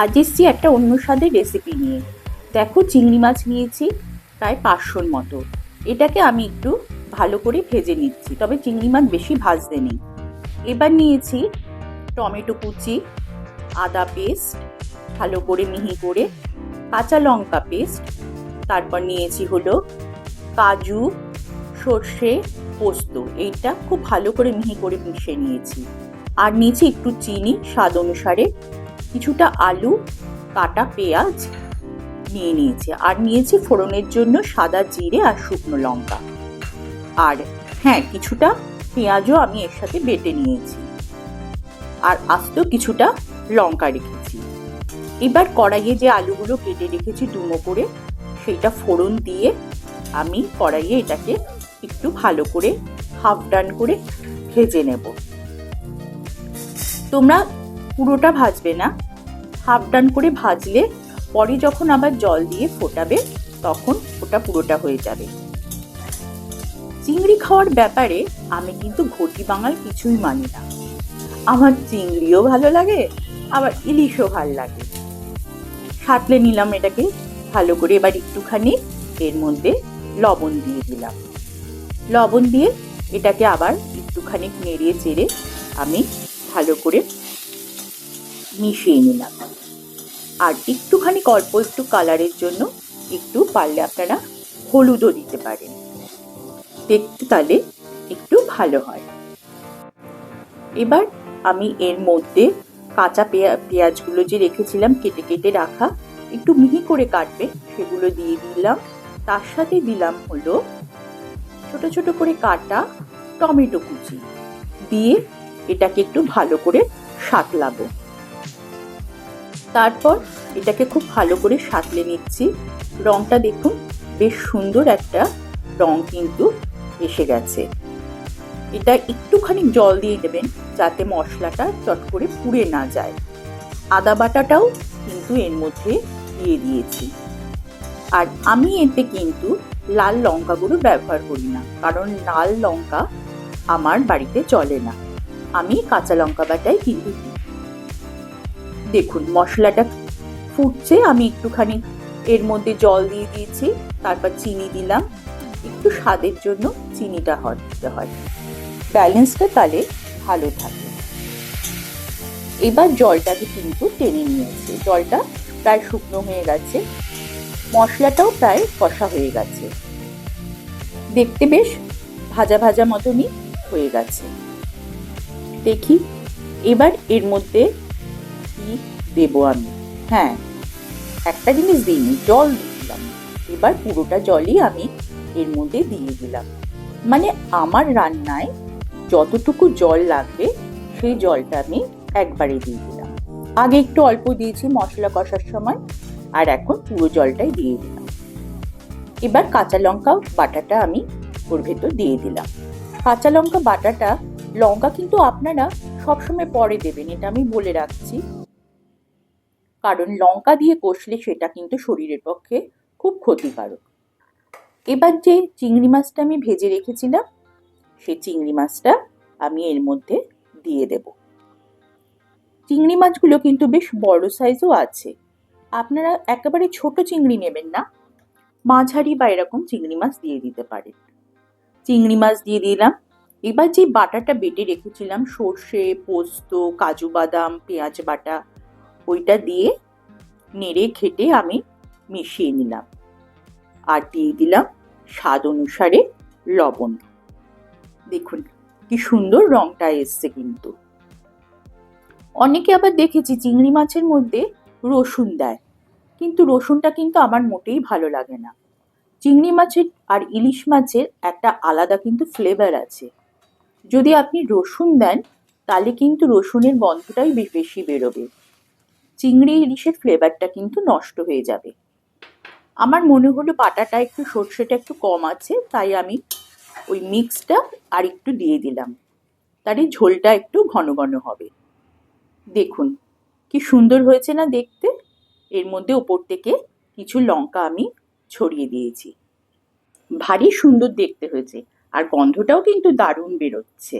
আজ এসছি একটা অন্য স্বাদের রেসিপি নিয়ে। দেখো, চিংড়ি মাছ নিয়েছি প্রায় 500-র মতো। এটাকে আমি একটু ভালো করে ভেজে নিচ্ছি, তবে চিংড়ি মাছ বেশি ভাজতে নেই। এবার নিয়েছি টমেটো কুচি, আদা পেস্ট ভালো করে মিহি করে, কাঁচা লঙ্কা পেস্ট, তারপর নিয়েছি হলো কাজু, সর্ষে, পোস্ত। এইটা খুব ভালো করে মিহি করে মিশিয়ে নিয়েছি। আর নিয়েছি একটু চিনি স্বাদ অনুসারে, কিছুটা আলু, কাটা পেঁয়াজ নিয়ে নিয়েছি। আর নিয়েছি ফোড়নের জন্য সাদা জিরে আর শুকনো লঙ্কা। আর হ্যাঁ, কিছুটা পেঁয়াজও আমি এর সাথে বেটে নিয়েছি। আর আস্ত কিছুটা লঙ্কা রেখেছি। এবার কড়াইয়ে যে আলুগুলো কেটে রেখেছি ডুমো করে, সেইটা ফোড়ন দিয়ে আমি কড়াইয়ে এটাকে একটু ভালো করে হাফ ডান করে ভেজে নেব। তোমরা পুরোটা ভাজবে না, হাফ ডান করে ভাজলে পরে যখন আবার জল দিয়ে ফোটাবে তখন ওটা পুরোটা হয়ে যাবে। চিংড়ি খাওয়ার ব্যাপারে আমি কিন্তু ঘটি বাঙাল কিছুই মানি না। আমার চিংড়িও ভালো লাগে, আবার ইলিশও ভালো লাগে। সাঁতলে নিলাম এটাকে ভালো করে। এবার একটুখানি এর মধ্যে লবণ দিয়ে দিলাম। লবণ দিয়ে এটাকে আবার একটুখানি নেড়িয়ে চেড়ে আমি ভালো করে মিশিয়ে নিলাম। আর একটুখানি অল্প একটু কালারের জন্য একটু পারলে আপনারা হলুদও দিতে পারেন, দেখতে তাহলে একটু ভালো হয়। এবার আমি এর মধ্যে কাঁচা পেঁয়াজগুলো যে রেখেছিলাম কেটে কেটে রাখা, একটু মিহি করে কাটবে, সেগুলো দিয়ে দিলাম। তার সাথে দিলাম হলো ছোট ছোট করে কাটা টমেটো কুচি দিয়ে এটাকে একটু ভালো করে সাঁতলাবো। তারপর এটাকে খুব ভালো করে সাঁতলে নিচ্ছি। রংটা দেখুন, বেশ সুন্দর একটা রং কিন্তু এসে গেছে। এটা একটুখানি জল দিয়ে দেবেন যাতে মশলাটা চট করে পুড়ে না যায়। আদা বাটাটাও কিন্তু এর মধ্যে দিয়ে দিয়েছি। আর আমি এতে কিন্তু লাল লঙ্কা গুঁড়ো ব্যবহার করি না, কারণ লাল লঙ্কা আমার বাড়িতে চলে না। আমি কাঁচা লঙ্কা বাটাই কিন্তু দিই। দেখুন মশলাটা ফুটছে, আমি একটুখানি এর মধ্যে জল দিয়ে দিয়েছি, তারপর চিনি দিলাম। একটু স্বাদের জন্য চিনিটা দিতে হয়, ব্যালেন্সটা তাহলে ভালো থাকে। এবার জলটাকে কিন্তু টেনে নিয়েছে, জলটা প্রায় শুকনো হয়ে গেছে, মশলাটাও প্রায় কষা হয়ে গেছে, দেখতে বেশ ভাজা ভাজা মতনই হয়ে গেছে। দেখি এবার এর মধ্যে কি দেবো আমি। হ্যাঁ, একটা জিনিস দিইনি, জল দিলাম। এবার পুরোটা জলই আমি এর মধ্যে দিয়ে দিলাম। মানে আমার রান্নায় যতটুকু জল লাগবে সেই জলটা আমি একবারে দিয়ে দিলাম। আগে একটু অল্প দিয়েছি মশলা কষার সময়, আর এখন পুরো জলটাই দিয়ে দিলাম। এবার কাঁচা লঙ্কা বাটাটা আমি ওর ভেতর দিয়ে দিলাম। কাঁচা লঙ্কা বাটাটা, লঙ্কা কিন্তু আপনারা সবসময় পরে দেবেন, এটা আমি বলে রাখছি, কারণ লঙ্কা দিয়ে কষলে সেটা কিন্তু শরীরের পক্ষে খুব ক্ষতিকারক। এবার যে চিংড়ি মাছটা আমি ভেজে রেখেছিলাম, সেই চিংড়ি মাছটা আমি এর মধ্যে দিয়ে দেব। চিংড়ি মাছগুলো কিন্তু বেশ বড় সাইজও আছে, আপনারা একেবারে ছোট চিংড়ি নেবেন না, মাঝারি বা এরকম চিংড়ি মাছ দিয়ে দিতে পারেন। চিংড়ি মাছ দিয়ে দিলাম। এবার যে বাটাটা বেটে রেখেছিলাম, সর্ষে, পোস্ত, কাজু বাদাম, পেঁয়াজ বাটা, ওইটা দিয়ে নেড়ে ঘেটে আমি মিশিয়ে নিলাম। আর দিয়ে দিলাম স্বাদ অনুসারে লবণ। দেখুন কি সুন্দর রংটা এসছে। কিন্তু অনেকে আবার দেখেছি চিংড়ি মাছের মধ্যে রসুন দেয়, কিন্তু রসুনটা কিন্তু আমার মোটেই ভালো লাগে না। চিংড়ি মাছের আর ইলিশ মাছের একটা আলাদা কিন্তু ফ্লেভার আছে। যদি আপনি রসুন দেন তাহলে কিন্তু রসুনের গন্ধটাই বেশি বেরোবে, চিংড়ি ইলিশের ফ্লেভারটা কিন্তু নষ্ট হয়ে যাবে। আমার মনে হলো বাটাটা একটু, সর্ষেটা একটু কম আছে, তাই আমি ওই মিক্সটা আর একটু দিয়ে দিলাম, তার ঝোলটা একটু ঘন ঘন হবে। দেখুন কি সুন্দর হয়েছে না দেখতে। এর মধ্যে ওপর থেকে কিছু লঙ্কা আমি ছড়িয়ে দিয়েছি, ভারী সুন্দর দেখতে হয়েছে, আর গন্ধটাও কিন্তু দারুণ বেরোচ্ছে।